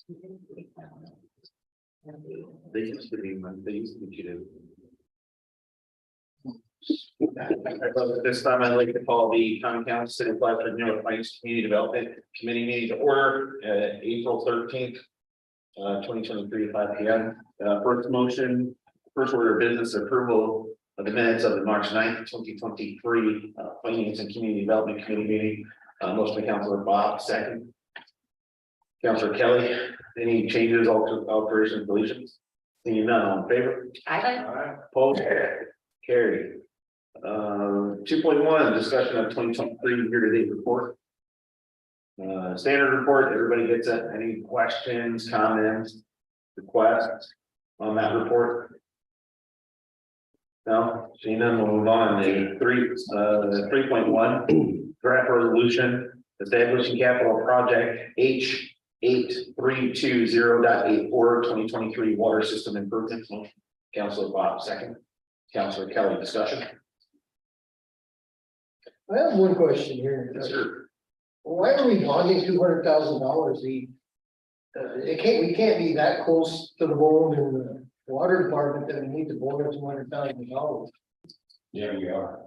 They used to be, they used to be cheated. At this time, I'd like to call the common council city of Plattsburgh North Heights Community Development Committee meeting to order, April 13th, 2023 at 5 p.m. First order of business approval of the minutes of the March 9th, 2023 Finance and Community Development Committee meeting. Motion by Councilor Bob, second. Councilor Kelly, any changes, alterations, deletions? Seeing none, all in favor? Aye. Opposed? Carried. 2.1, discussion of 2023 year-to-date report. Standard report, everybody gets it. Any questions, comments, requests on that report? No, seeing none, we'll move on. The 3.1 draft resolution establishing capital project H8320.84 2023 water system improvement. Councilor Bob, second. Councilor Kelly, discussion. I have one question here. Yes, sir. Why are we bonding $200,000? We can't be that close to the bone in the water department that we need to borrow $200,000. Yeah, we are.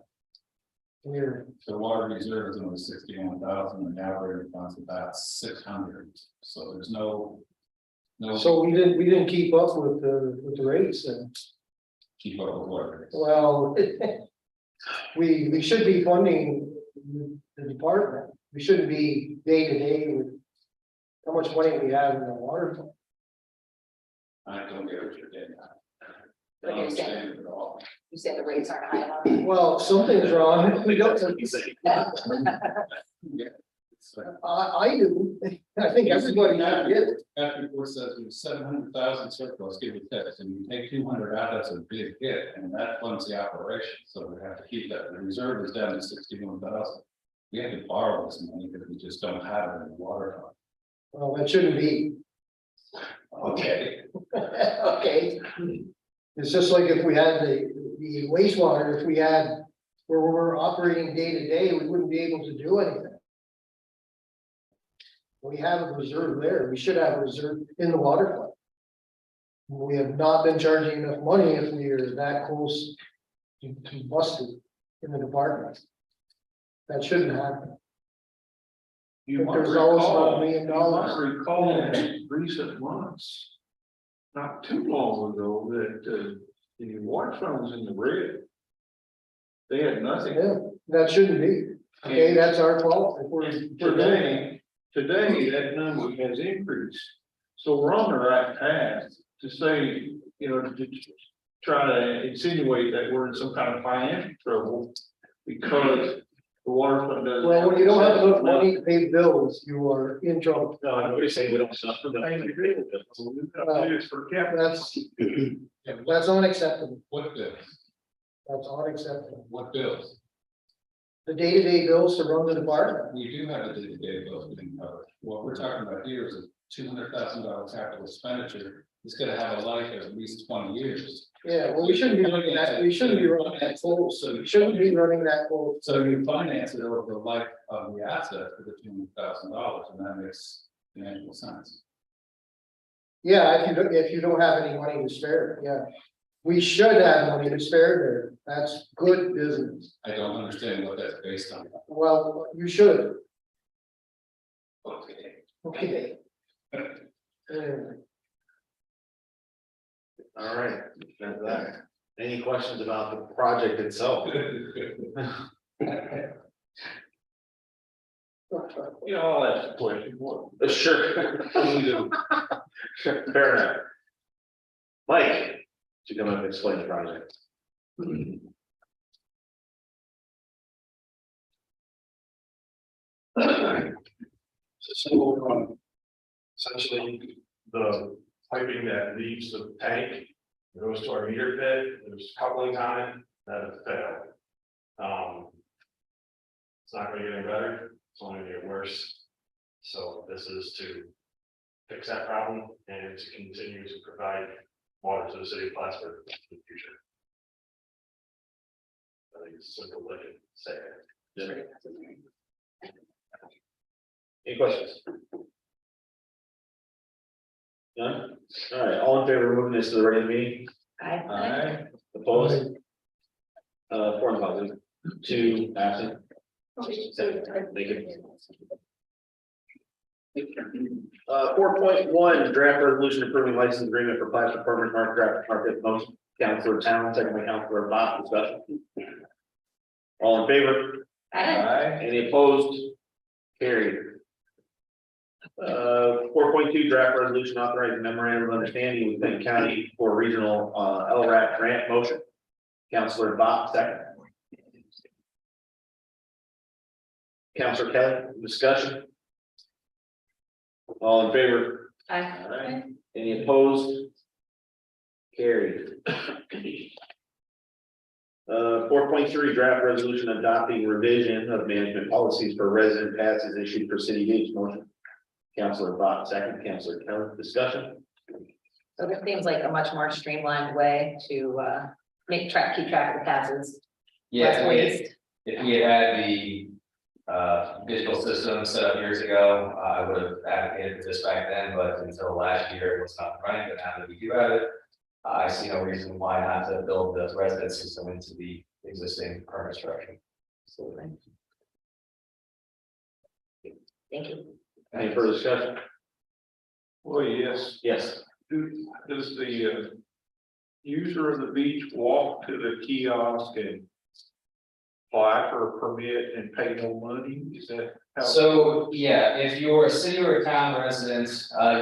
We're, The water reserve is only 61,000 and now we're down to about 600. So there's no so we didn't keep up with the rates and keep up with water. well, we should be funding the department. We shouldn't be day to day with how much money we have in the water fund. I don't get what you're getting at. I Like don't you're saying. understand it at all. You said the rates aren't high enough. Well, something's wrong. We don't. I do. I think everybody should get it. That report says there's 700,000 surplus, give it text, and you take 200 out, that's a big hit, and that funds the operation, so we have to keep that. The reserve is down to 61,000. We have to borrow this money because we just don't have it in the water fund. Well, that shouldn't be. Okay. Okay. It's just like if we had the wastewater, if we had where we're operating day to day, we wouldn't be able to do anything. We have a reserve there. We should have a reserve in the water fund. We have not been charging enough money if we are that close to busted in the department. That shouldn't happen. You If might there's always recall, $1 million. you might recall in recent months, not too long ago, that the water fund was in the red. They had nothing. Yeah, that shouldn't be. Okay, that's our fault. If we're Today, that number has increased. So we're on the right path to say, to try to insinuate that we're in some kind of financial trouble because the water fund doesn't. well, when you don't have enough money to pay bills, you are in trouble. No, I'm really saying we don't suffer the. It's for capital. That's unacceptable. What bills? That's unacceptable. What bills? The day-to-day bills to run the department. We do have a day-to-day bills being covered. What we're talking about here is a $200,000 capital expenditure. It's gonna have a life of at least 20 years. Yeah, well, we shouldn't be running that, we shouldn't be running that close, so we shouldn't be running that close. So you finance it over the life of the asset for the $200,000, and that makes financial sense. Yeah, if you don't have any money to spare, yeah. We should have money to spare there. That's good business. I don't understand what that's based on. Well, you should. Okay. Okay. All right, that's that. Any questions about the project itself? I'll ask a question. Sure. Fair enough. Mike, to come up and explain the project. So, essentially, the piping that leaves the tank goes to our meter pit. There's couplings on it that have failed. It's not going to get any better. It's only going to get worse. So this is to fix that problem and to continue to provide water to the city of Plattsburgh in the future. I think it's simple as I can say it. Any questions? None? All right, all in favor of moving this to the regular meeting? I, Opposed? Four and positive, two absent. Thank you. 4.1, draft resolution approving license agreement for plaster permanent market, motion, Councilor Town, second by Councilor Bob, discussion. All in favor? Any opposed? Carried. 4.2, draft resolution authorizing memorandum of understanding with Benton County for regional LRAP grant motion. Councilor Bob, second. Councilor Kelly, discussion. All in favor? I, Any opposed? Carried. 4.3, draft resolution adopting revision of management policies for resident passes issued for city use motion. Councilor Bob, second. Councilor Kelly, discussion. so this seems like a much more streamlined way to, keep track of the passes. Yeah, Less if waste. we had had the digital system set up years ago, I would have advocated for this back then, but until last year, it was not running, but now that we do have it. I see no reason why not to build the resident system into the existing permit structure. Absolutely. Thank you. Any further discussion? Well, yes, Yes. does the user of the beach walk to the kiosk and apply for a permit and pay no money? Is that how? So, yeah, if you're a city or a town resident,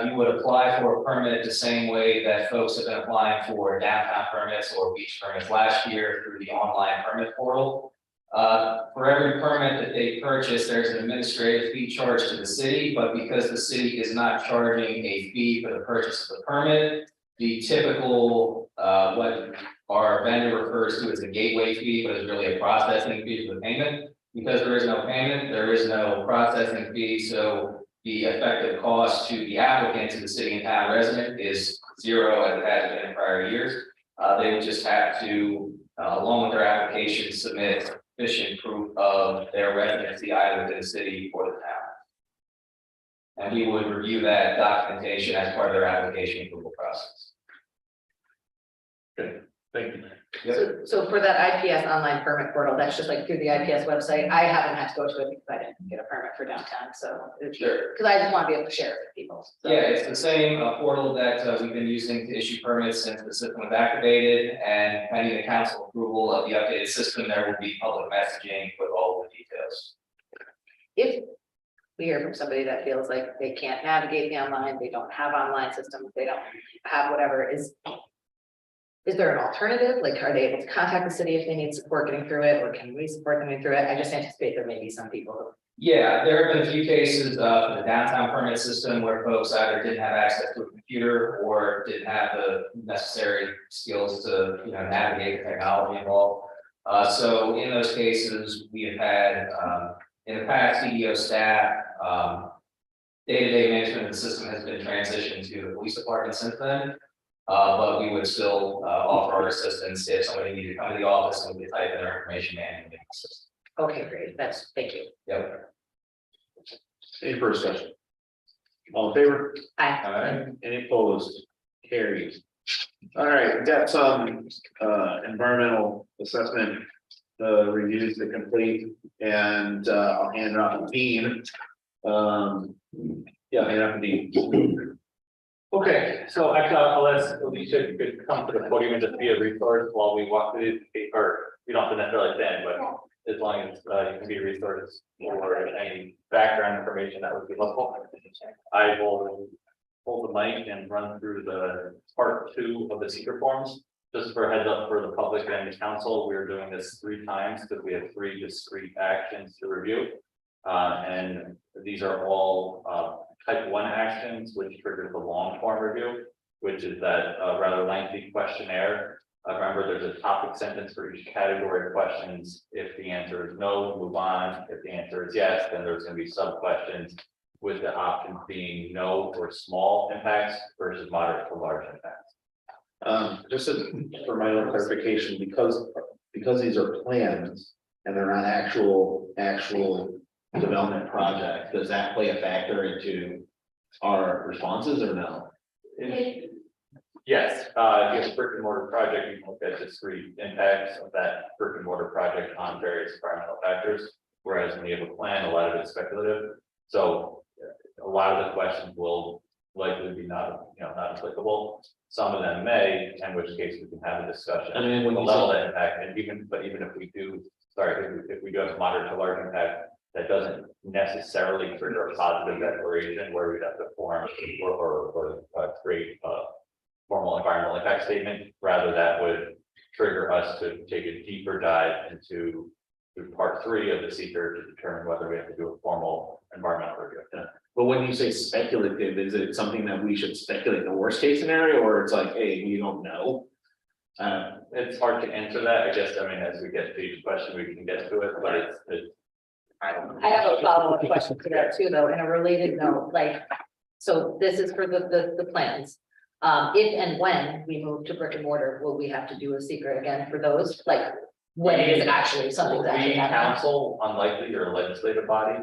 you would apply for a permit the same way that folks have been applying for downtown permits or beach permits last year through the online permit portal. For every permit that they purchase, there's an administrative fee charged to the city, but because the city is not charging a fee for the purchase of the permit, the typical, what our vendor refers to as a gateway fee, but is really a processing fee for the payment. Because there is no payment, there is no processing fee, so the effective cost to the applicant, to the city and town resident, is zero as it has been in prior years. They would just have to, along with their application, submit sufficient proof of their residency either within the city or the town. And we would review that documentation as part of their application approval process. Thank you. So for that IPS online permit portal, that's just like through the IPS website. I haven't had to go to it because I didn't get a permit for downtown, so. Sure. Because I just want to be able to share it with people. So. Yeah, it's the same portal that we've been using to issue permits since the system was activated, and pending the council approval of the updated system, there will be public messaging with all the details. If we hear from somebody that feels like they can't navigate the online, they don't have online systems, they don't have whatever, is there an alternative? Like, are they able to contact the city if they need support getting through it, or can we support them through it? I just anticipate there may be some people. Yeah, there have been a few cases for the downtown permit system where folks either didn't have access to a computer or didn't have the necessary skills to, navigate the technology involved. So in those cases, we have had in the past CDO staff, day-to-day management of the system has been transitioned to the police department since then. But we would still offer our assistance if somebody needed to come to the office and we could type in their information manually in the system. Okay, great. Thank you. Yep. Any further discussion? All in favor? Hi. Any opposed? Carried. All right, we've got some environmental assessment reviews to complete, and I'll hand it off to Dean. Yeah, hand it off to Dean. Okay, so actually, I'll ask Alicia if you could come to the podium and just be a resource while we walk through the, or you don't have to necessarily stand, but as long as you can be a resource or any background information, that would be helpful. I will hold the mic and run through the part 2 of the secret forms. Just for a heads up for the public and the council, we're doing this 3 times because we have 3 discrete actions to review. And these are all type 1 actions, which triggers the long form review, which is that rather lengthy questionnaire. Remember, there's a topic sentence for each category of questions. If the answer is no, move on. If the answer is yes, then there's going to be sub questions, with the options being no or small impacts versus moderate to large impacts. Just for my own clarification, because these are plans and they're not actual development projects, does that play a factor into our responses or no? Yes, if you have a brick and mortar project, you can look at discrete impacts of that brick and mortar project on various environmental factors. Whereas when you have a plan, a lot of it's speculative. So a lot of the questions will likely be not applicable. Some of them may, in which case we can have a discussion. I mean, when the you level say- of impact, and even if we do, if we do have a moderate to large impact, that doesn't necessarily trigger a positive declaration where we'd have to form or create a formal environmental impact statement. Rather, that would trigger us to take a deeper dive into part 3 of the seeker to determine whether we have to do a formal environmental review. But when you say speculative, is it something that we should speculate the worst case scenario, or it's like, hey, we don't know? It's hard to answer that. I guess, I mean, as we get to each question, we can get to it, but it's. I have a follow-up question to that too, though, in a related note, like, so this is for the plans. If and when we move to brick and mortar, will we have to do a secret again for those? Like, when is it actually something that actually We happening? council, unlikely you're a legislative body.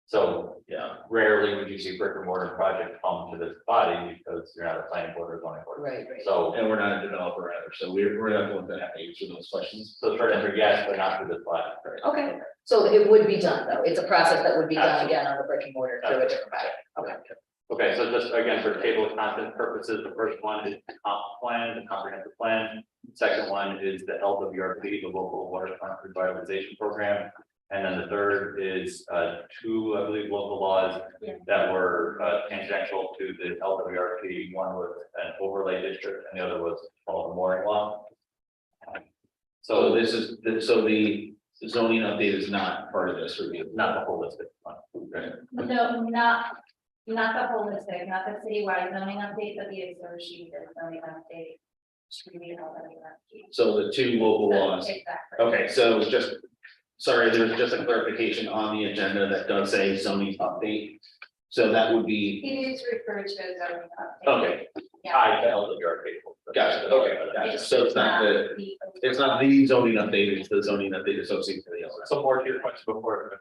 So, yeah, rarely would you see brick and mortar project come to this body because you're not a planning board or zoning board. Right. So, And we're not a developer either, so we're not going to have to answer those questions. so short answer, yes, but not through this body. Okay, so it would be done, though. It's a process that would be done again on the brick and mortar through a different body. Okay. Okay, so just again, for table of content purposes, the first one is the comp plan, the comprehensive plan. The second one is the LWRP, the local waterfront revitalization program. And then the third is 2, I believe, local laws that were tangential to the LWRP. One was an overlay district and the other was called the mooring law. So this is, so the zoning update is not part of this review. Not the holistic one. Okay. No, not the holistic, not the citywide zoning update, but the associated zoning update. To be held on the So the 2 local laws. Exactly. Okay, so just, sorry, there's just a clarification on the agenda that does say zoning update. So that would be, It is referred to as zoning update. okay, Yeah. Tied to LWRP. gotcha, okay, gotcha. So it's not the zoning update, it's the zoning update associated to the other. So more to your question before,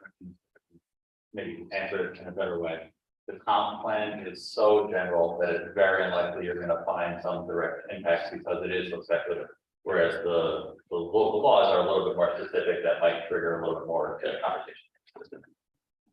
maybe answer it in a better way. The comp plan is so general that it's very unlikely you're gonna find some direct impacts because it is so speculative. Whereas the local laws are a little bit more specific that might trigger a little bit more conversation.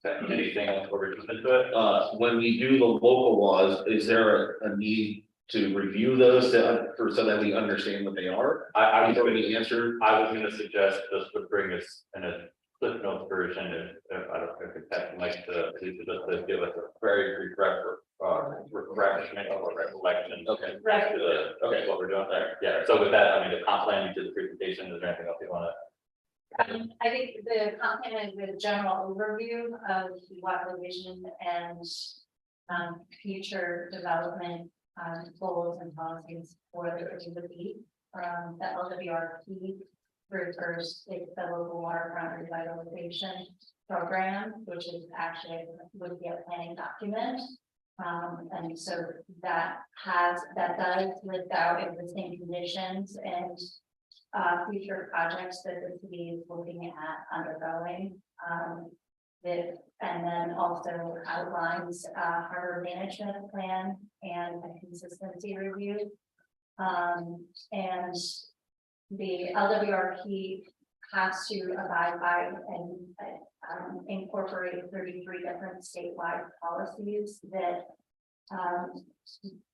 Okay, anything else before we jump into it? When we do the local laws, is there a need to review those so that we understand what they are? I Before we answer, I was gonna suggest this would bring us in a Cliff Notes version, if I don't know if Pat likes to give us a very brief refreshment or recollection. okay, Right. To the, okay, what we're doing there. Yeah, so with that, I mean, the comp plan, you did the presentation, is there anything else you wanna? I think the content is a general overview of what the vision and future development goals and policies for the would be. The LWRP refers to the local waterfront revitalization program, which is actually would be a planning document. And so that does list out existing conditions and future projects that the city is looking at undergoing. And then also outlines harbor management plan and a consistency review. And the LWRP has to abide by and incorporate 33 different statewide policies that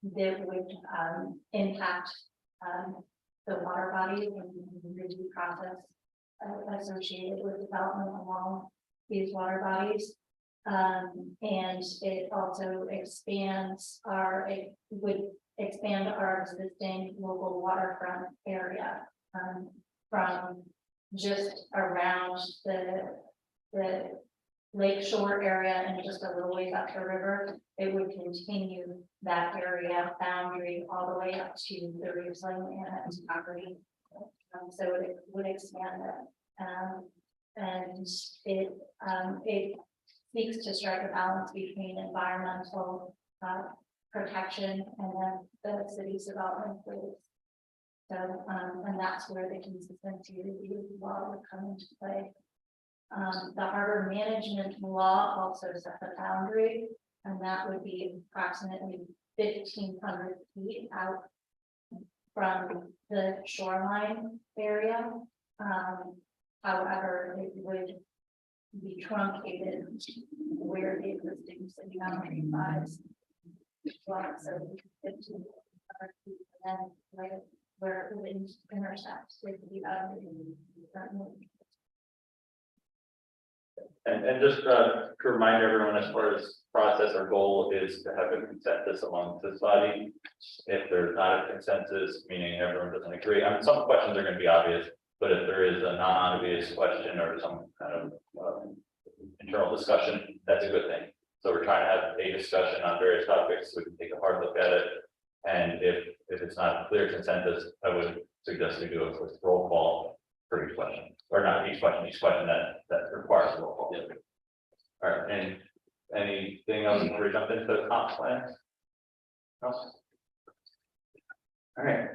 would impact the water bodies and the review process associated with development along these water bodies. And it also would expand our existing local waterfront area from just around the lake shore area and just a little ways up the river. It would continue that area boundary all the way up to the Riesling and property. So it would expand it. And it seeks to strike a balance between environmental protection and then the city's development goals. So, and that's where the consistency review law would come into play. The harbor management law also sets a boundary, and that would be approximately 1,500 feet out from the shoreline area. However, it would be truncated where the existing city boundary lies. Well, so 1,500 feet, and then where it would intersect with the And just to remind everyone, as far as process, our goal is to have a consensus among this body. If there's not a consensus, meaning everyone doesn't agree, I mean, some questions are gonna be obvious, but if there is a non-obvious question or some kind of internal discussion, that's a good thing. So we're trying to have a discussion on various topics, so we can take a hard look at it. And if it's not a clear consensus, I would suggest we do a quick roll call for each question, or not each question that requires a roll call. All right, and anything else before we jump into the comp plan? No? All right.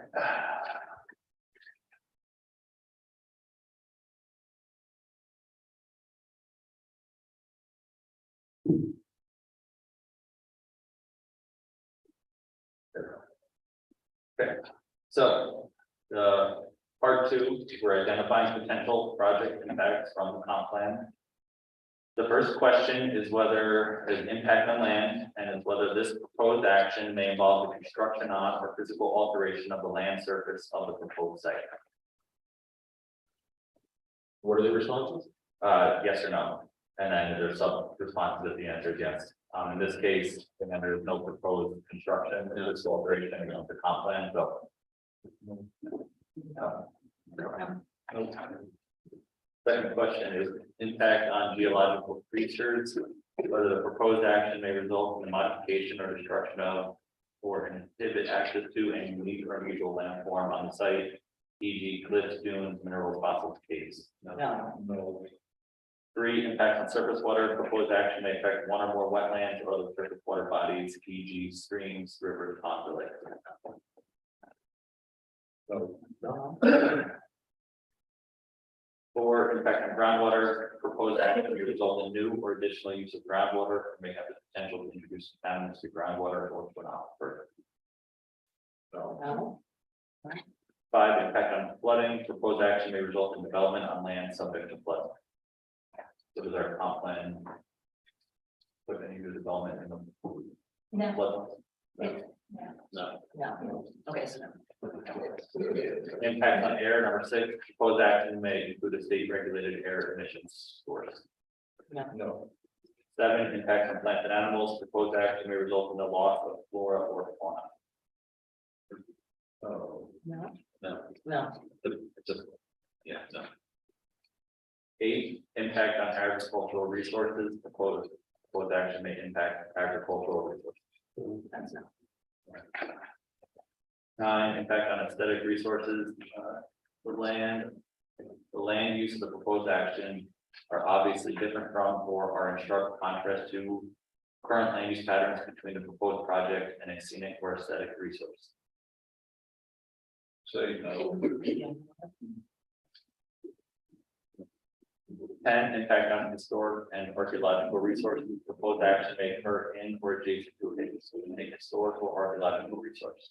Okay, so, part two, we're identifying potential project impacts from the comp plan. The first question is whether there's an impact on land, and is whether this proposed action may involve the construction on or physical alteration of the land surface of the proposed site. What are the responses? Yes or no, and then there's some responses if the answer is yes. In this case, then there is no proposed construction, it's alteration of the comp plan, so. Second question is impact on geological features, whether the proposed action may result in the modification or destruction of or inhibit access to any unique or unusual landform on the site, e.g. cliffs, dunes, minerals, fossils, caves. No. 3, impact on surface water, proposed action may affect one or more wetlands or other surface water bodies, e.g. streams, rivers, ponds, or lakes. No. 4, impact on groundwater, proposed action may result in new or additional use of groundwater, or may have the potential to introduce contaminants to groundwater or to an aquifer. No. 5, impact on flooding, proposed action may result in development on land subject to flooding. So does our comp plan put any new development in the No, flood? No. Okay, so no. Impact on air, number 6, proposed action may include a state regulated air emissions source. No. 7, impact on plants and animals, proposed action may result in the loss of flora or fauna. Oh, No. No. No. it's a, yeah, no. 8, impact on agricultural resources, proposed action may impact agricultural resources. That's no. 9, impact on aesthetic resources, the land use of the proposed action are obviously different from or are in sharp contrast to current land use patterns between the proposed project and a scenic or aesthetic resource. Say no. 10, impact on historic and archaeological resources, proposed action may occur in or adjacent to a historical or archaeological resource.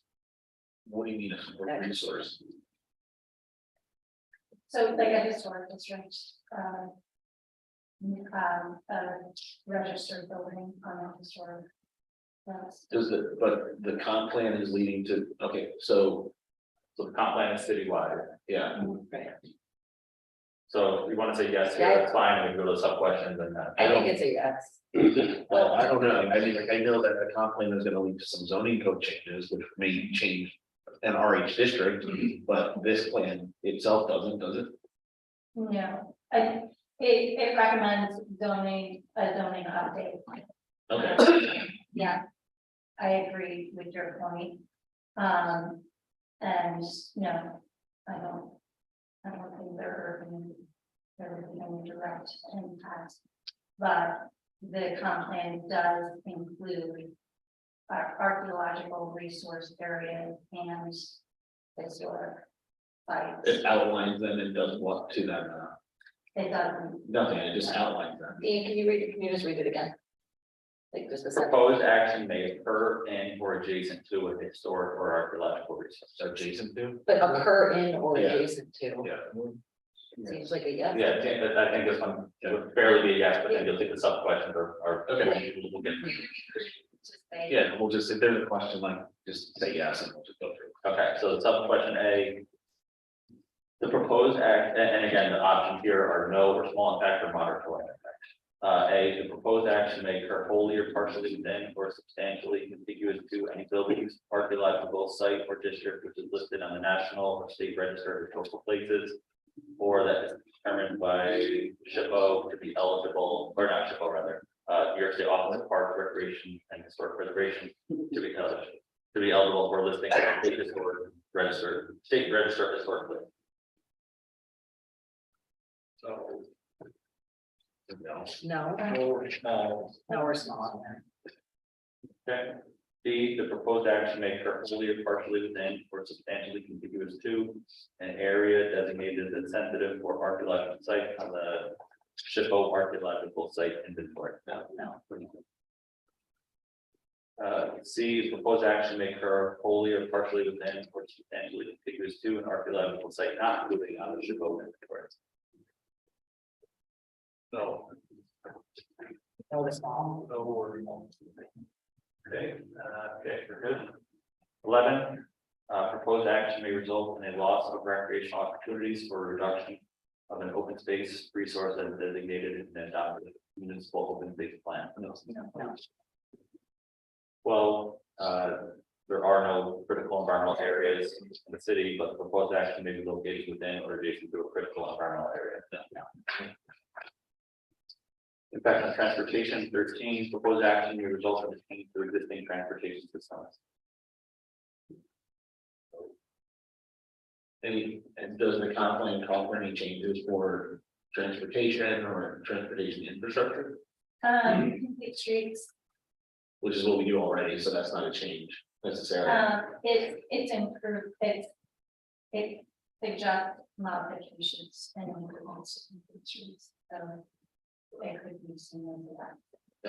What do you mean a support resource? so like a historic district, a registered building on a historic. That's But the comp plan is leading to, okay, so, So the comp plan is citywide. yeah. Right. So if you want to say yes, here, Yeah. that's fine, and we go to sub questions and I think it's a yes. Well, I don't know, I mean, I know that the comp plan is gonna lead to some zoning code changes, which may change an RH district, but this plan itself doesn't, does it? No, it recommends zoning, a zoning update. Okay, Yeah, I agree with your point. And no, I don't think there would be any direct impact. But the comp plan does include archaeological resource areas and historic sites. it outlines them and does what to them, It doesn't, nothing, it just outlines them. Ian, can you just read it again? Like just a sentence, Proposed action may occur in or adjacent to a historic or archaeological resource. Adjacent to. but occur in or Yeah. adjacent to, Yeah. seems like a yes. Yeah, I think this one would fairly be a yes, but then you'll take the sub questions or. Okay. We'll get. Just say- Yeah, we'll just, if there's a question, like, just say yes and we'll just go through. Okay, so the sub question A. The proposed act, and again, the options here are no or small impact or moderate to low impact. A, the proposed action may occur wholly or partially within or substantially contiguous to any buildings, archaeological site or district which is listed on the national or state register of historical places. Or that is determined by SHPO to be eligible, or not SHPO rather, New York State Office of Parks, Recreation and Historic Preservation to be eligible for listing on the state historic register, state register of historic places. So. No. No, Or small. no, we're small. Okay. B, the proposed action may occur wholly or partially within or substantially contiguous to an area designated as sensitive for archaeological site on the SHPO archaeological site inventory. No. C, the proposed action may occur wholly or partially within or substantially contiguous to an archaeological site not included on the SHPO inventory. No. No, we're small. No, or no. Okay, okay, we're good. 11, proposed action may result in a loss of recreational opportunities for reduction of an open space resource as designated in the adopted municipal open space plan. No. Well, there are no critical environmental areas in the city, but the proposed action may be located within or adjacent to a critical environmental area. Impact on transportation. 13, proposed action may result in a change to existing transportation systems. And does the comp plan call for any changes for transportation or transportation infrastructure? Complete streets, Which is what we do already, so that's not a change necessarily. it's improved, it suggests modifications and improvements in complete streets, so. There could be some of that.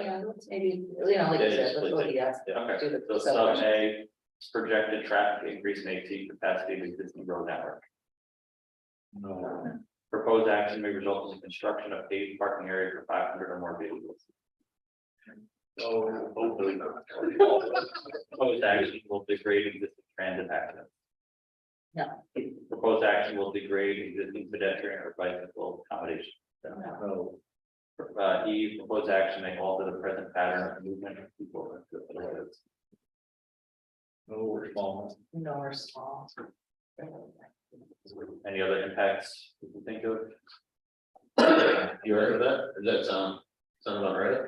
Yeah, maybe, like you said, let's go with yes. Okay, Do the so sub sub question. A, projected traffic increase may exceed capacity of existing road network. No. Proposed action may result in the construction of paved parking area for 500 or more vehicles. Oh, hopefully. Proposed action will degrade existing transit access. No. Proposed action will degrade existing pedestrian or bicycle accommodation. No. E, proposed action may alter the present pattern of movement of people. No, we're small. No, we're small. Any other impacts you can think of? You heard of that? Does that sound about right?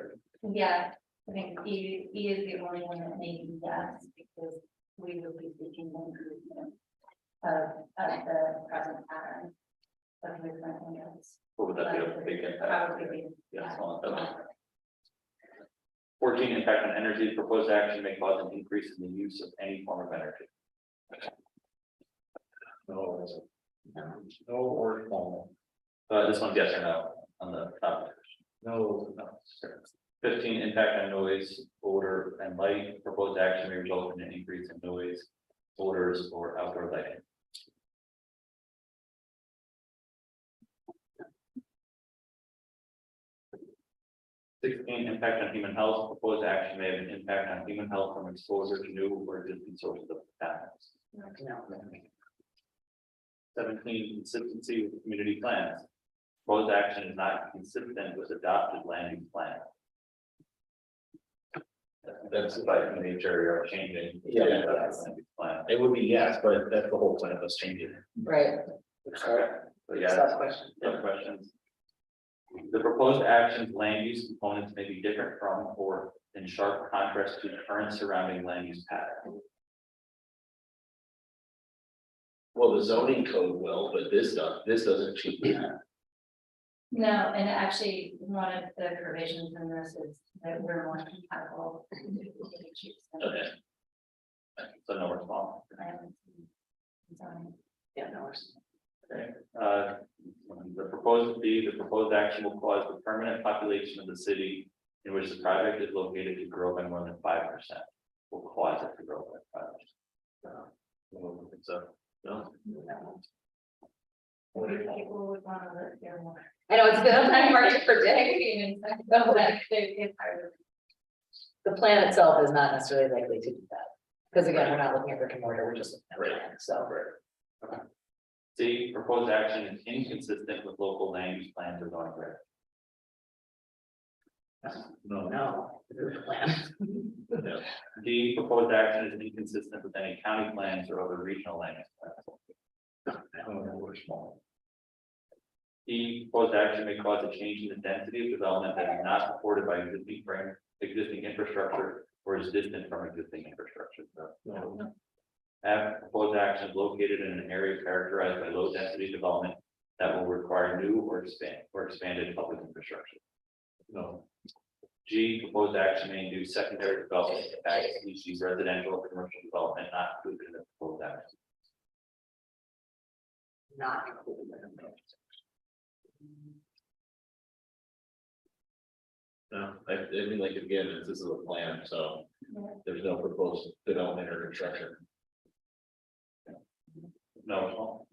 Yeah, I think E is the only one that may be yes, because we will be seeking the improvement of the present pattern. Of movement and roads. What would that be? A big impact? Probably, Yeah, small impact. 14, impact on energy. Proposed action may cause an increase in the use of any form of energy. No. No, or small. This one's yes or no on the top. No. No. 15, impact on noise, odor, and light. Proposed action may result in an increase in noise, odors, or outdoor lighting. 16, impact on human health. Proposed action may have an impact on human health from exposure to new or existing sources of contaminants. No. 17, consistency with community plans. Proposed action is not consistent with adopted land use plan. That's like nature or changing. Yeah. Land use plan. It would be yes, but that's the whole point of us changing it. Right. So yeah, Sub question. other questions? The proposed actions land use components may be different from or in sharp contrast to current surrounding land use pattern. Well, the zoning code will, but this doesn't change that. no, and actually, one of the provisions in this is that we're more compatible. Okay. So no response. Yeah, no, we're small. Okay, the proposed action will cause the permanent population of the city in which the project is located to grow by more than 5%, will cause it to grow by 5%. So, no, People would want to live here more. I know it's been a time hard to predict. So that it's hard. The plan itself is not necessarily likely to do that. Because again, we're not looking at brick and mortar, we're just looking at land, so. C, proposed action is inconsistent with local land use plans or zoning regs. No, this is the plan. D, proposed action is inconsistent with any county plans or other regional land use plans. E, proposed action may cause a change in the density of development that is not supported by existing infrastructure or is distant from existing infrastructure. F, proposed action is located in an area characterized by low density development that will require new or expanded public infrastructure. No. G, proposed action may induce secondary development impacts, e.g. residential or commercial development not included in the proposed action. Not included in the. No, I mean, like, again, this is a plan, so there's no proposed development or construction. No.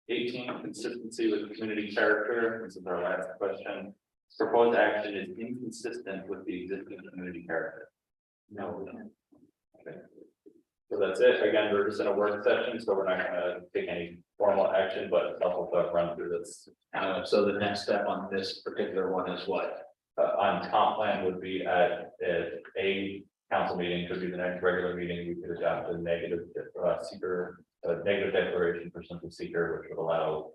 18, consistency with community character. This is our last question. Proposed action is inconsistent with the existing community character. No. Okay. So that's it. Again, we're just in a work session, so we're not gonna take any formal action, but helpful to run through this. So the next step on this particular one is what? On comp plan would be at a council meeting, could be the next regular meeting, we could adopt a negative negative declaration for simple seeker, which would allow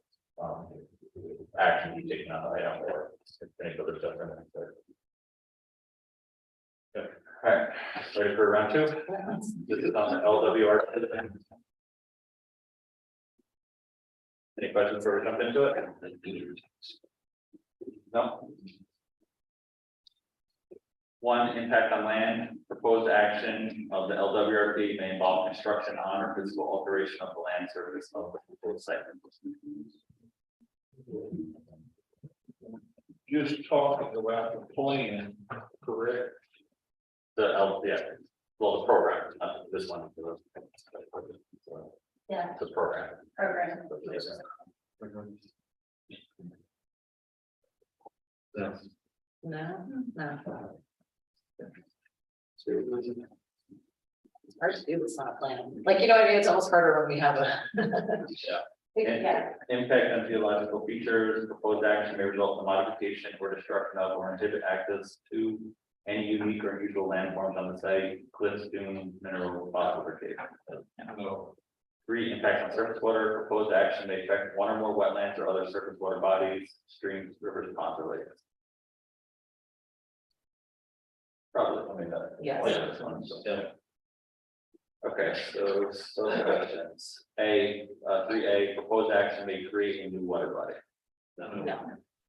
action to be taken on the item or any other stuff. Okay. All right, ready for round two? This is on the LWR. Any questions before we jump into it? No. 1, impact on land. Proposed action of the LWRP may involve construction on or physical alteration of the land surface of the proposed site. Just talking about the plan, correct? Yeah, well, the program, this one. Yeah, The program. program. No. It's hard to do this on a plan. Like, you know what I mean? It's almost harder when we have a. Yeah, Impact on geological features. Proposed action may result in modification or destruction of or inhibit access to any unique or unusual landforms on the site, cliffs, dunes, mineral fossil vegetation. 3, impact on surface water. Proposed action may affect one or more wetlands or other surface water bodies, streams, rivers, ponds, or lakes. Probably, I mean, Yes. this one, so, yeah. Okay, so questions. 3A, proposed action may create a new water body. No.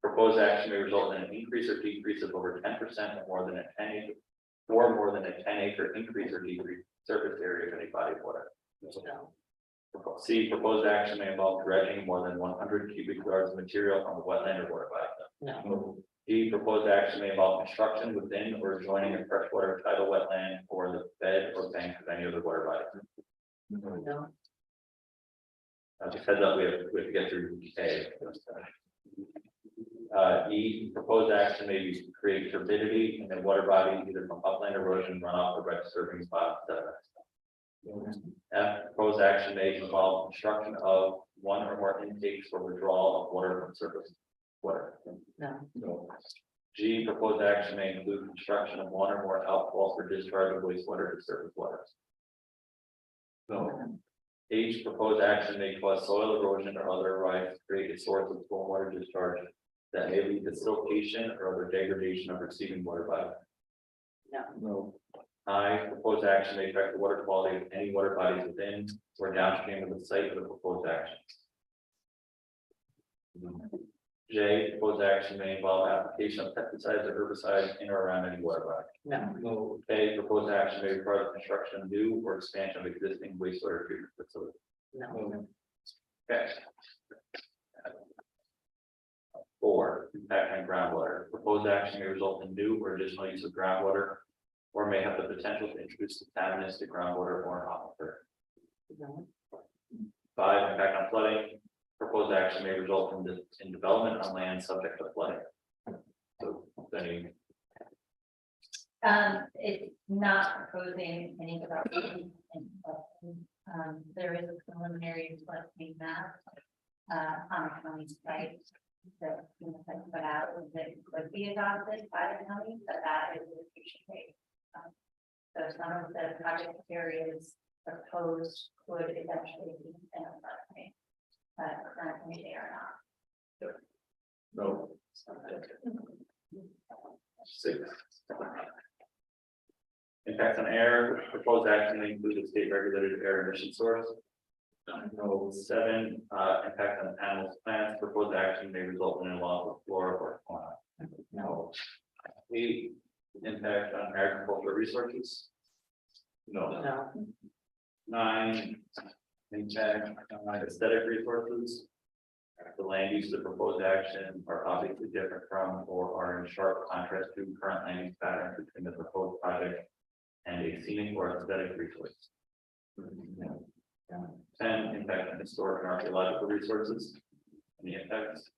Proposed action may result in an increase or decrease of over 10% or more than a 10-acre increase or decrease surface area of any body of water. No. C, proposed action may involve dredging more than 100 cubic yards of material from a wetland or water body. No. D, proposed action may involve construction within or adjoining a freshwater tidal wetland or the bed or bank of any other water body. No. Just heads up, we have to get through A. E, proposed action may create turbidity in the water body, either from upland erosion, runoff, or by disturbing spot sediments. F, proposed action may involve construction of one or more intakes for withdrawal of water from surface water. No. G, proposed action may include construction of one or more outfalls for discharge of wastewater to surface waters. H, proposed action may cause soil erosion or otherwise create a source of stormwater discharge that may lead to siltation or other degradation of receiving water body. No. I, proposed action may affect the water quality of any water bodies within or downstream of the site of the proposed action. J, proposed action may involve application of pesticides or herbicides in or around any water body. No. K, proposed action may require the construction of new or expansion of existing wastewater treatment facilities. No. Okay. 4, impact on groundwater. proposed action may result in new or additional use of groundwater. Or may have the potential to introduce contaminants to groundwater or an aquifer. No. 5, impact on flooding. Proposed action may result in development on land subject to flooding. So, any, It's not proposing any development. There is a preliminary floodplain map on the county site that put out that could be adopted by the county, but that is the future date. So some of the project areas proposed could eventually be in a floodplain, but currently they are not. no. 6. Impacts on air. Proposed action may include a state regulated air emission source. No. 7, impact on animals, plants. Proposed action may result in a loss of flora or fauna. No. 8, impact on agricultural resources. No. No. 9, impact on aesthetic resources. The land use of the proposed action are obviously different from or are in sharp contrast to current land use patterns between the proposed project and a scenic or aesthetic resource. 10, impact on historic and archaeological resources. Any impacts?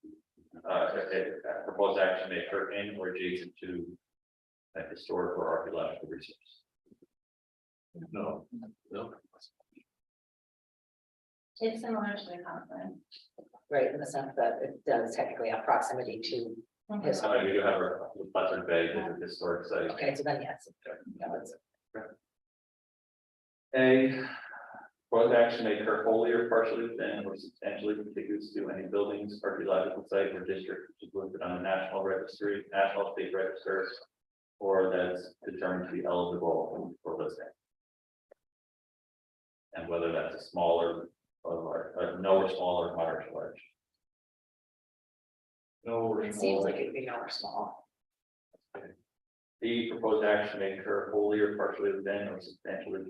Proposed action may occur in or adjacent to a historic or archaeological resource. No. It's similar to the conference. Right, in the sense that it does technically have proximity to, Yes. How we do have a Buzzard Bay, as a historic site. okay, so then yes. No, it's- A, proposed action may occur wholly or partially within or substantially contiguous to any buildings, archaeological site or district which is listed on the national registry, national state register, or that's determined to be eligible for listing. And whether that's a smaller or large, no or smaller, moderate or large. No or It seems small. like it'd be no or small. The proposed action may occur wholly or partially within or substantially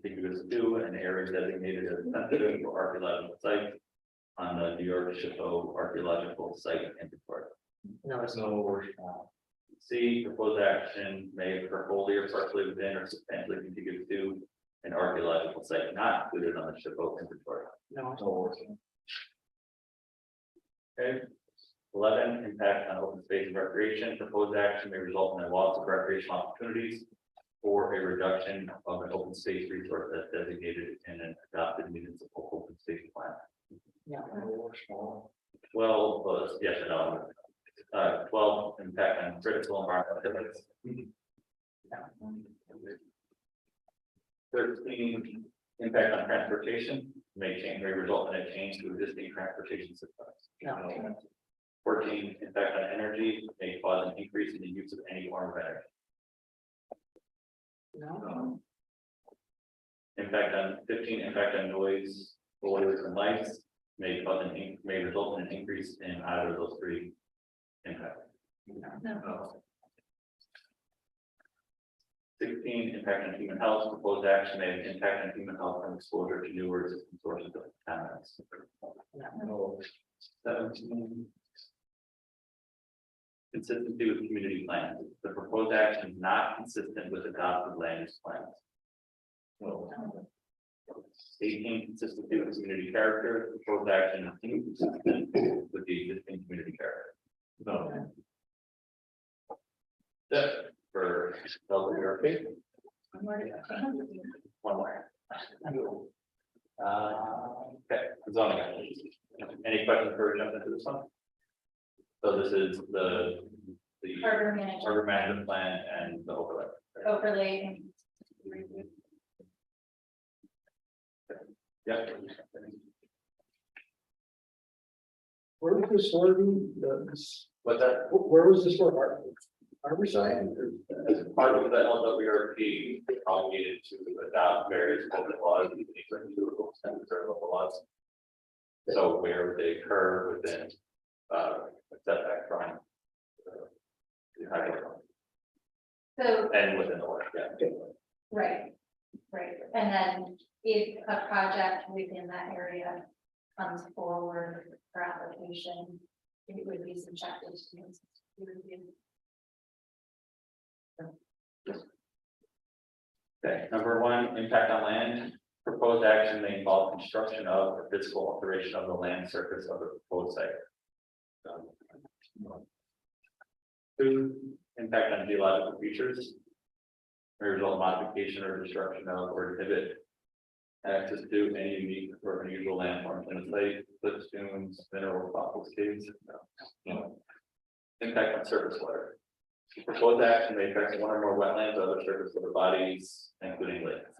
contiguous to an area designated as sensitive or archaeological site on the New York Shippo Archaeological Site Inventory. No, it's No or small. C, proposed action may occur wholly or partially within or substantially contiguous to an archaeological site not included on the Shippo Inventory. no. Okay. 11, impact on open space and recreation. Proposed action may result in a loss of recreational opportunities or a reduction of an open space resource that's designated in an adopted municipal open space plan. No. 12 was yes or no. 12, impact on critical environmental. 13, impact on transportation may result in a change to existing transportation systems. No. 14, impact on energy may cause an increase in the use of any form of energy. No. Impact on 15, impact on noise, boilers and lights may result in an increase in either of those 3 impacts. No. 16, impact on human health. Proposed action may have an impact on human health from exposure to new or existing sources of contaminants. No. 17. Consistency with community plans. The proposed action is not consistent with adopted land use plans. 18, consistency with community character. The proposed action is inconsistent with the existing community character. No. That's for LWRP. One more. Okay, zoning. Any questions for jump into this one? So this is the Harbor management. harbor management plan and the overlay. Overlay. Yep. Where was this for? But that, Where was this for? Harborside? as part of the LWRP, obligated to adopt various public laws, including local laws. So where they occur within, setback from. The highway So, and within the law, yeah. right, and then if a project within that area comes forward for application, it would be subjected to Okay, number one, impact on land. Proposed action may involve construction of or physical alteration of the land surface of the proposed site. Two, impact on geological features. May result in modification or destruction of or inhibit access to any unique or unusual landforms in the site, cliff dunes, mineral fossils, caves. No. Impact on surface water. Proposed action may affect one or more wetlands, other surface water bodies, including lakes.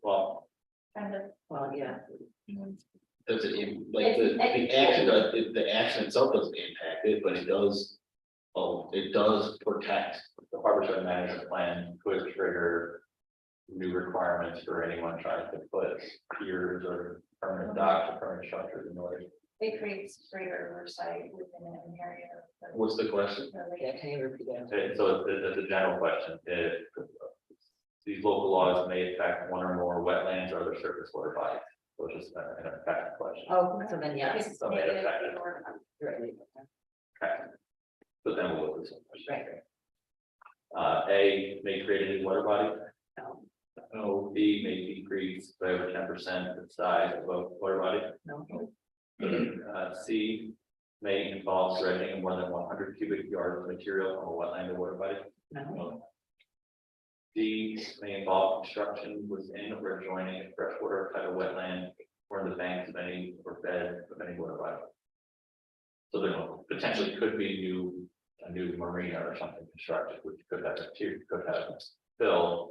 Well, Kind of. Well, yeah. Does it, like, the action itself doesn't impact it, but it does. Oh, it does protect. the harbor management plan could trigger new requirements for anyone trying to put piers or permanent docks or permanent structures in order. It creates greater oversight within an area. What's the question? Yeah, can you repeat that? Okay, so it's a general question, if these local laws may affect one or more wetlands or other surface water bodies, so it's just an effective question. Oh, so then yes. It's So may negative affect it. or- Right. Okay. But then we'll look at some questions. Right. A may create a new water body. No. No. B may decrease by over 10% the size of a water body. No. C may involve dredging of more than 100 cubic yards of material from a wetland or water body. No. D may involve construction within or adjoining a freshwater type of wetland or in the banks of any or bed of any water body. So there potentially could be a new marina or something constructed, which could have fill.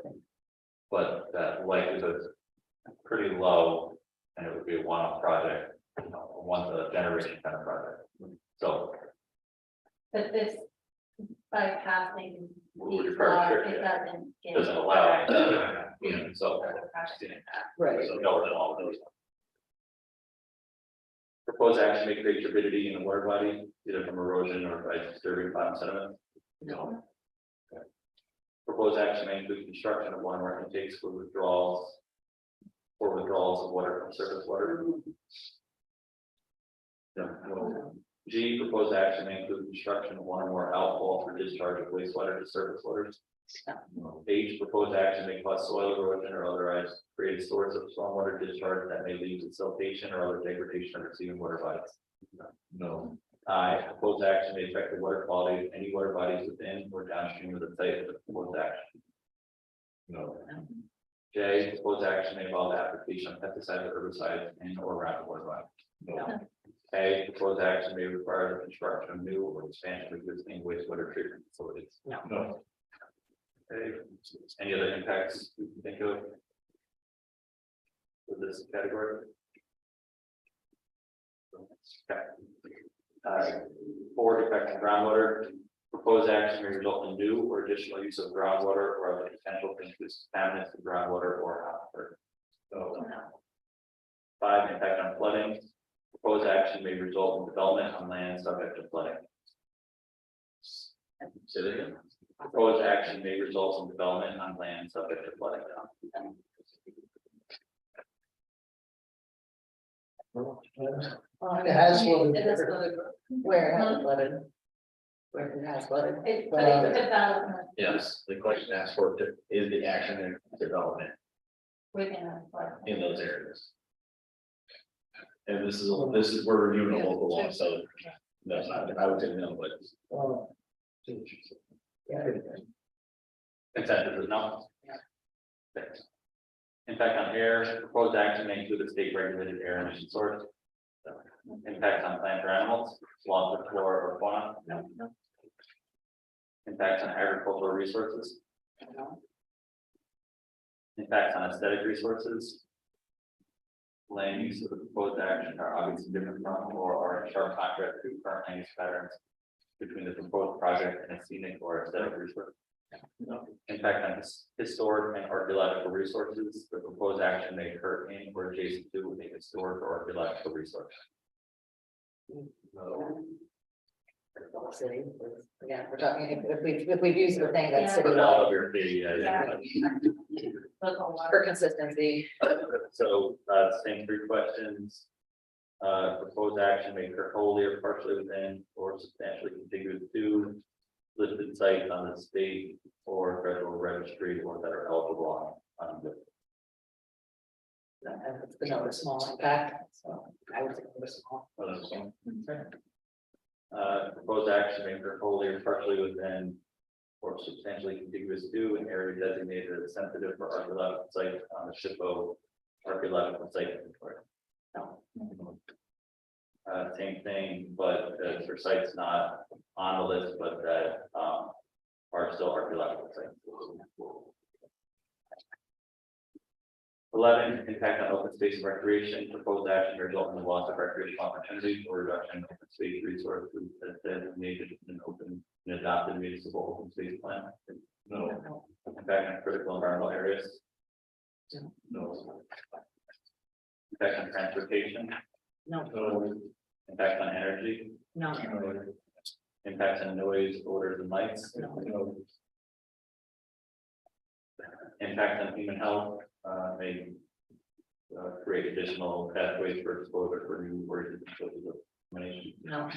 But that likelihood is pretty low, and it would be a one-off project, a once a generation kind of project. So But this, by passing Would these require laws, strict, it yeah. doesn't. give doesn't allow it. direct- So. Right. So no, than all of those. Proposed action may create turbidity in the water body, either from erosion or by disturbing bottom sediment. No. Proposed action may include construction of one or more intakes for withdrawals of water from surface water. No. G, proposed action may include construction of one or more outfall for discharge of wastewater to surface waters. H, proposed action may cause soil erosion or otherwise create a source of stormwater discharge that may lead to siltation or other degradation of receiving water bodies. No. I, proposed action may affect the water quality of any water bodies within or downstream of the site of the proposed action. No. J, proposed action may involve the application of pesticides or herbicides in or around the water body. No. A, proposed action may require the construction of new or expansion of existing wastewater treatment facilities. No. Okay, any other impacts you can think of? With this category? Okay. 4, effect on groundwater. Proposed action may result in new or additional use of groundwater or other potential to introduce contaminants in groundwater or aquifer. So, 5, impact on flooding. Proposed action may result in development on land subject to flooding. Say that again. Proposed action may result in development on land subject to flooding. It has flooded. It has flooded. Where it has flooded. Where it has flooded. But it's a development Yes, the question asked for is the action and development within a flood. in those areas. And this is, we're reviewing a local law, so that's not, I would say no, but. Yeah. Consensus is no. Thanks. Impact on air, proposed action may include a state regulated air emission source. Impact on plants or animals, loss of flora or fauna. No. Impacts on agricultural resources. No. Impacts on aesthetic resources. Land use of the proposed action are obviously different from or are in sharp contrast to current land use patterns between the proposed project and a scenic or aesthetic resource. Impact on historic and archaeological resources. The proposed action may occur in or adjacent to a historic or archaeological resource. City, again, we're talking, if we've used the thing that's Yeah. city But law all of your, Local water. for consistency. so, same 3 questions. Proposed action may occur wholly or partially within or substantially contiguous to listed sites on the state or federal registry or that are eligible on the. It's the number small impact, so I would think number small. Proposed action may occur wholly or partially within or substantially contiguous to an area designated as sensitive for archaeological sites on the SHPO archaeological site inventory. No. Same thing, but for sites not on the list, but that are still archaeological sites. 11, impact on open space and recreation. Proposed action may result in the loss of recreational opportunities or reduction in open space resources as designated in open and adopted municipal open space plan. No. Impact on critical environmental areas. No. Impact on transportation. No, Impact on energy. no, Impact on noise, odors, and lights. no, Impact on human health, may create additional pathways for exposure for new words and sources of information. no,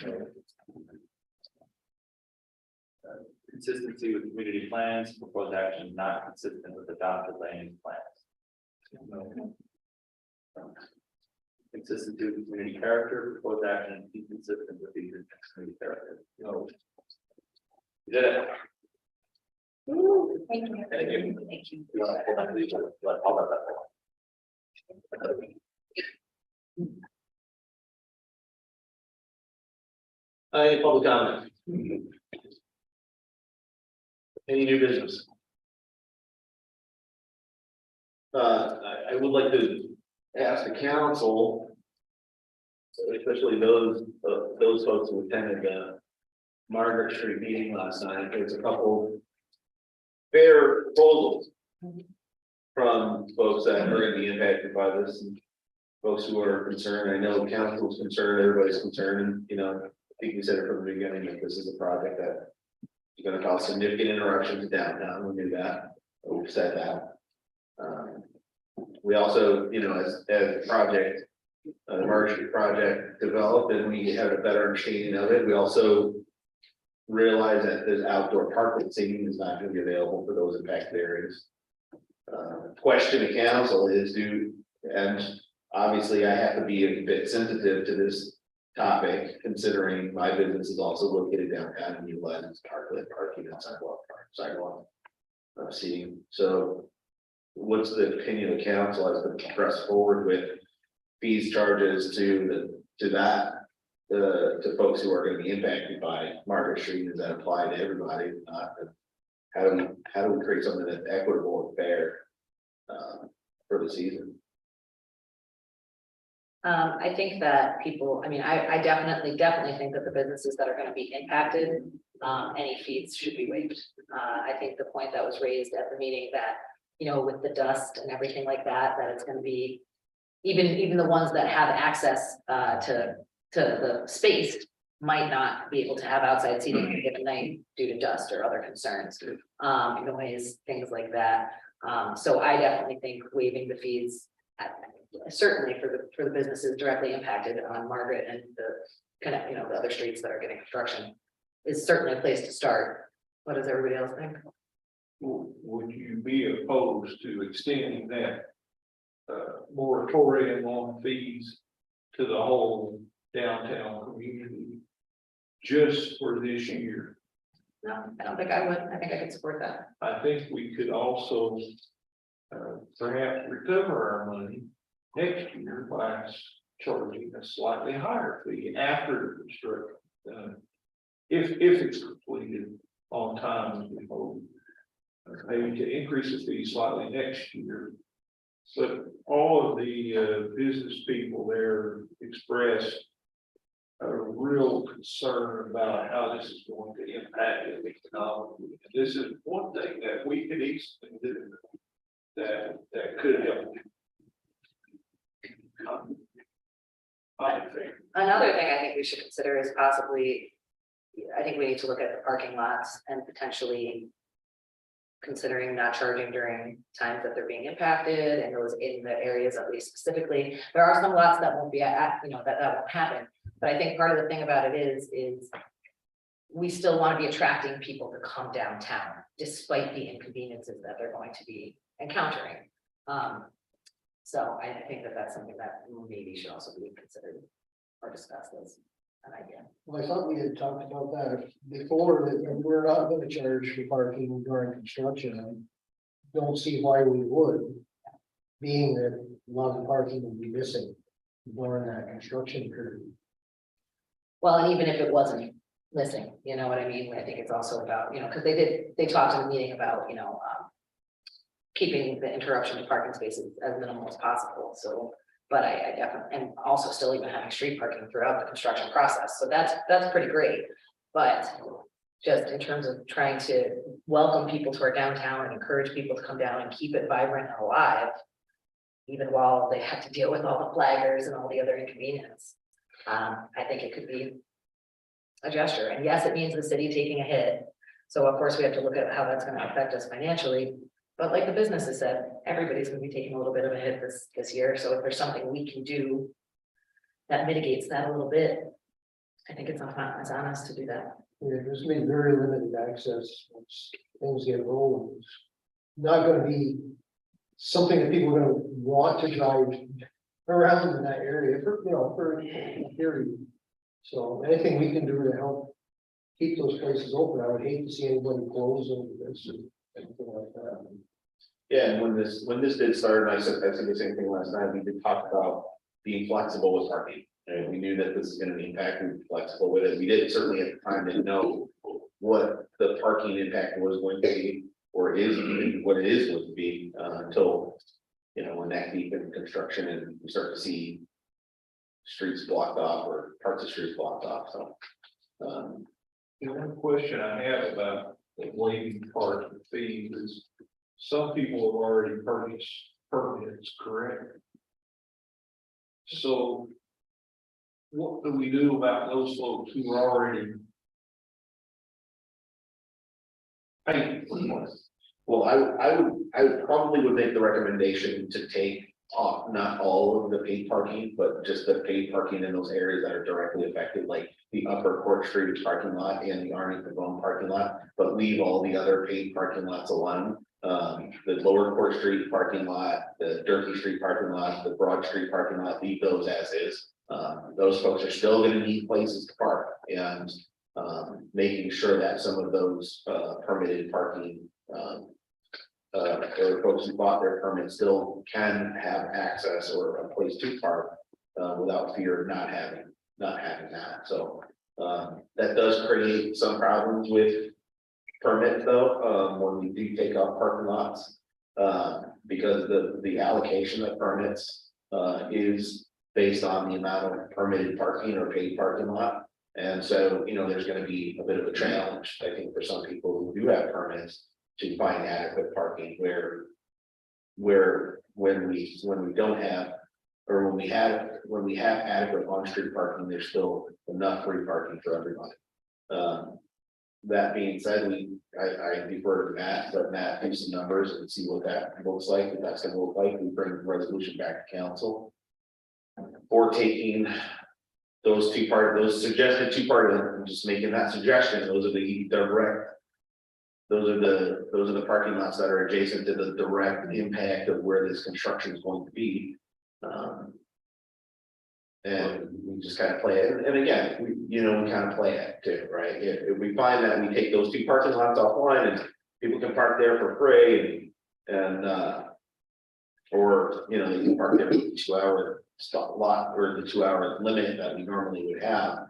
Consistency with community plans, proposed action not consistent with adopted land use plans. Consistency with community character, proposed action inconsistent with these community character. No. You did it. Thank you. Thank you. thank you. You want to hold on to these? I'll let that go. Any public comment? Any new business? I would like to ask the council, especially those folks who attended the Margaret Street meeting last night, there's a couple fair proposals from folks that are going to be impacted by this, and folks who are concerned. I know council's concerned, everybody's concerned, and I think we said it from the beginning that this is a project that is going to cause significant interruption to downtown. We knew that, we've said that. We also, as the project, the Margaret Street project developed and we had a better understanding of it, we also realized that this outdoor parking seating is not going to be available for those impacted areas. Question to council is and obviously I have to be a bit sensitive to this topic, considering my business is also located downtown and utilizes parking and sidewalk seating. So what's the opinion of council as to press forward with fees charges to that? To folks who are going to be impacted by Margaret Street, does that apply to everybody? How do we create something that's equitable and fair for the season? I think that people, I definitely think that the businesses that are going to be impacted, any fees should be waived. I think the point that was raised at the meeting that, with the dust and everything like that, that it's going to be even the ones that have access to the space might not be able to have outside seating on a given night due to dust or other concerns, noise, things like that. So I definitely think waiving the fees, certainly for the businesses directly impacted on Margaret and the the other streets that are getting construction, is certainly a place to start. What does everybody else think? Would you be opposed to extending that moratorium on fees to the whole downtown community just for this year? No, I don't think I would. I think I could support that. I think we could also perhaps recover our money next year by charging a slightly higher fee after the construction. If it's completed on time as we hope, maybe to increase the fee slightly next year. But all of the business people there expressed a real concern about how this is going to impact them economically. This is one thing that we could easily do that could help. Another thing I think we should consider is possibly, I think we need to look at the parking lots and potentially considering not charging during times that they're being impacted and those in the areas at least specifically. There are some lots that won't be that won't happen. But I think part of the thing about it is we still want to be attracting people to come downtown despite the inconveniences that they're going to be encountering. So I think that that's something that maybe should also be considered or discussed as an idea. Well, I thought we had talked about that before, that we're not gonna charge for parking during construction. I don't see why we would, being that a lot of the parking will be missing during that construction period. Well, and even if it wasn't missing, you know what I mean? I think it's also about, because they talked in the meeting about, keeping the interruption to parking spaces as minimal as possible, so. But I definitely, and also still even having street parking throughout the construction process, so that's pretty great. But just in terms of trying to welcome people to our downtown and encourage people to come down and keep it vibrant and alive. Even while they have to deal with all the flaggers and all the other inconvenience. I think it could be a gesture, and yes, it means the city taking a hit. So of course, we have to look at how that's gonna affect us financially. But like the businesses said, everybody's gonna be taking a little bit of a hit this year, so if there's something we can do that mitigates that a little bit, I think it's on us to do that. Yeah, there's gonna be very limited access once things get rolling. It's not gonna be something that people are gonna want to drive around in that area for a period. So anything we can do to help keep those places open, I would hate to see anybody close over this or anything like that. Yeah, and when this did start, and I said the same thing last night, we did talk about being flexible with parking. And we knew that this is gonna be impacted, we were flexible with it. We didn't certainly at the time didn't know what the parking impact was going to be, or is even what it is going to be, until, we're neck deep in construction and we start to see streets blocked off or parts of streets blocked off, so. The one question I have about the waiving part of the fees is, some people have already purchased permits, correct? So what do we do about those folks who are already paying for it? Well, I would probably would make the recommendation to take off, not all of the paid parking, but just the paid parking in those areas that are directly affected, like the upper Court Street parking lot and the Arnie Pavone parking lot, but leave all the other paid parking lots alone. The lower Court Street parking lot, the Durkee Street parking lot, the Broad Street parking lot, leave those as is. Those folks are still gonna need places to park, and making sure that some of those permitted parking or folks who bought their permit still can have access or a place to park without fear of not having that. So that does create some problems with permits though, when we do take off parking lots, because the allocation of permits is based on the amount of permitted parking or paid parking lot. And so, there's going to be a bit of a challenge, I think, for some people who do have permits to find adequate parking where when we don't have, or when we have adequate on-street parking, there's still enough free parking for everybody. That being said, I defer to Matt, but Matt do some numbers and see what that looks like. If that's gonna look like, we bring the resolution back to council for taking those suggested I'm just making that suggestion. Those are the direct. Those are the parking lots that are adjacent to the direct impact of where this construction is going to be. And we just kind of play it, and again, we kind of play it too, right? If we find that we take those two parking lots offline and people can park there for free and or they can park there for the 2 hour stop lot or the 2 hour limit that we normally would have.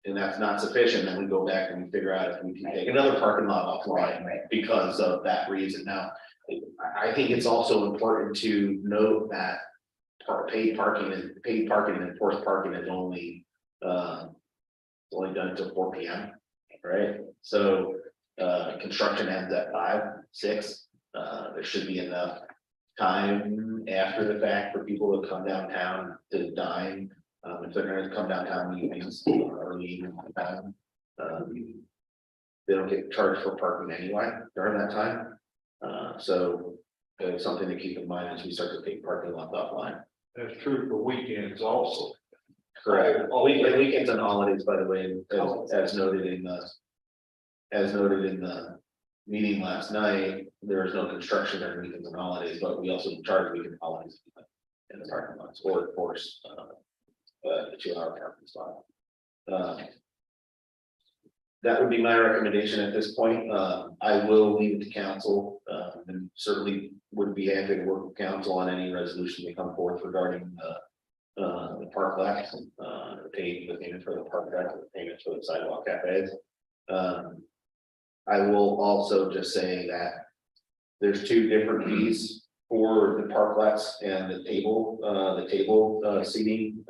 And that's not sufficient, then we go back and we figure out if we can take another parking lot offline because of that reason. Now, I think it's also important to note that paid parking and enforced parking is only done until 4 p.m. Right? So construction ends at 5, 6. There should be enough time after the fact for people to come downtown to dine. If they're going to come downtown evenings, early evening time, they don't get charged for parking anyway during that time. So it's something to keep in mind as we start to take parking lots offline. That's true for weekends also. Correct. Weekends and holidays, by the way, as noted in the meeting last night, there is no construction during weekends and holidays, but we also charge weekend holidays in the parking lots, or of course, the 2-hour parking spot. That would be my recommendation at this point. I will leave it to council, and certainly would be happy to work with council on any resolution they come forth regarding the parklet, the payment for the parklet, the payments for the sidewalk cafes. I will also just say that there's 2 different fees for the parklets and the table seating.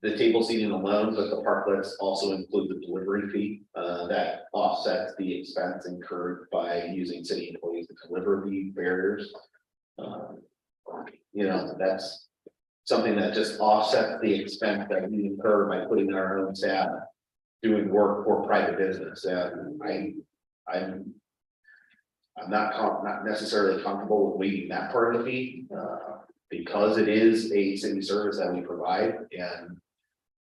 The table seating alone, but the parklets also include the delivery fee that offsets the expense incurred by using city employees to deliver the barriers. You know, that's something that just offsets the expense that we incur by putting our own staff doing work for private business. And I'm not necessarily comfortable with waiving that part of the fee because it is a city service that we provide. And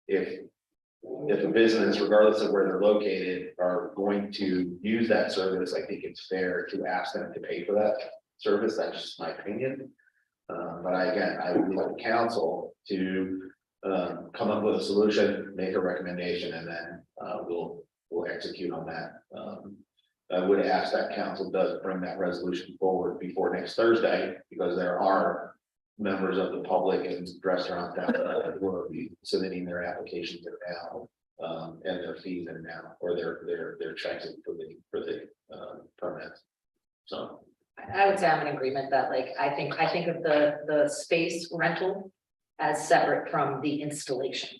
if a business, regardless of where they're located, are going to use that service, I think it's fair to ask them to pay for that service. That's just my opinion. But I would leave it to council to come up with a solution, make a recommendation, and then we'll execute on that. I would ask that council does bring that resolution forward before next Thursday, because there are members of the public and restaurants down there who will be submitting their applications in now, and their fees in now, or their checks in for the permits. So I would say I'm in agreement that like, I think of the space rental as separate from the installation.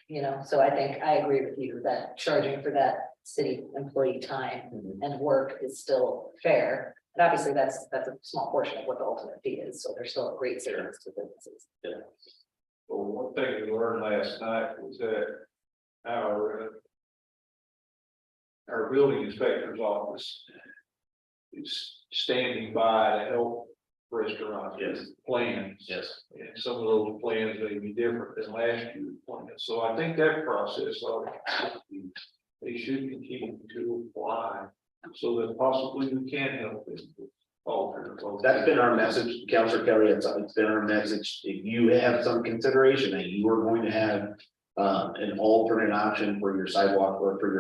You know, so I think I agree with you that charging for that city employee time and work is still fair. And obviously that's a small portion of what the ultimate fee is, so there's still a great service to businesses. Well, one thing we learned last night was that our building inspector's office is standing by to help restaurants with plans. yes. And some of those plans may be different than last year's plan. So I think that process, they should continue to apply so that possibly we can help them. That's been our message, Councilor Kelly. It's been our message. If you have some consideration that you are going to have an alternate option for your sidewalk or for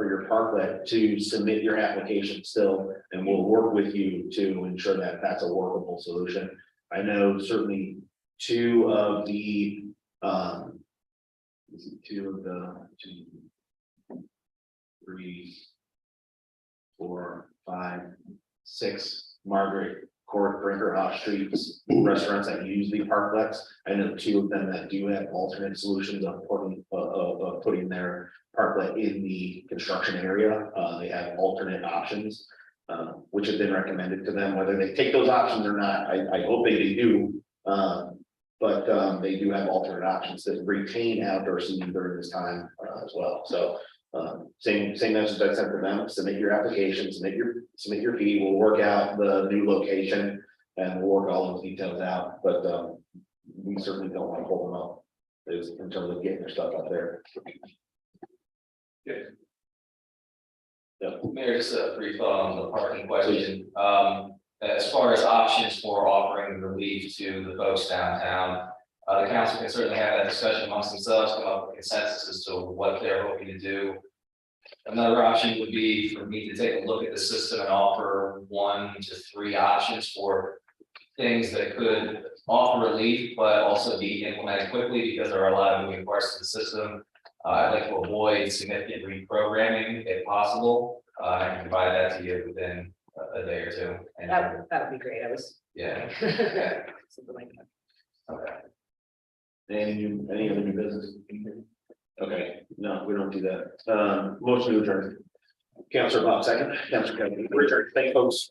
your parklet, to submit your application still, and we'll work with you to ensure that that's a workable solution. I know certainly 2 of the 3, 4, 5, 6 Margaret Court, Brinker, Off Streets restaurants that use the parklets. I know 2 of them that do have alternate solutions of putting their parklet in the construction area. They have alternate options, which have been recommended to them. Whether they take those options or not, I hope they do. But they do have alternate options that retain outdoor seating during this time as well. So same message I sent to them: submit your application, submit your fee. We'll work out the new location and we'll work all those details out. But we certainly don't want to hold them up in terms of getting their stuff up there. Mayor, just a brief on the parking question. As far as options for offering relief to the folks downtown, the council can certainly have that discussion amongst themselves, come up with consensus as to what they're hoping to do. Another option would be for me to take a look at the system and offer 1 to 3 options for things that could offer relief, but also be implemented quickly, because there are a lot of moving parts to the system. I'd like to avoid significant reprogramming if possible. I can provide that to you within a day or 2. And That would be great. I was. yeah. Something like that. Okay. Any other new business? Okay, no, we don't do that. Motion to adjourn. Councilor Bob, second. Councilor Kelly, return. Thank you, folks.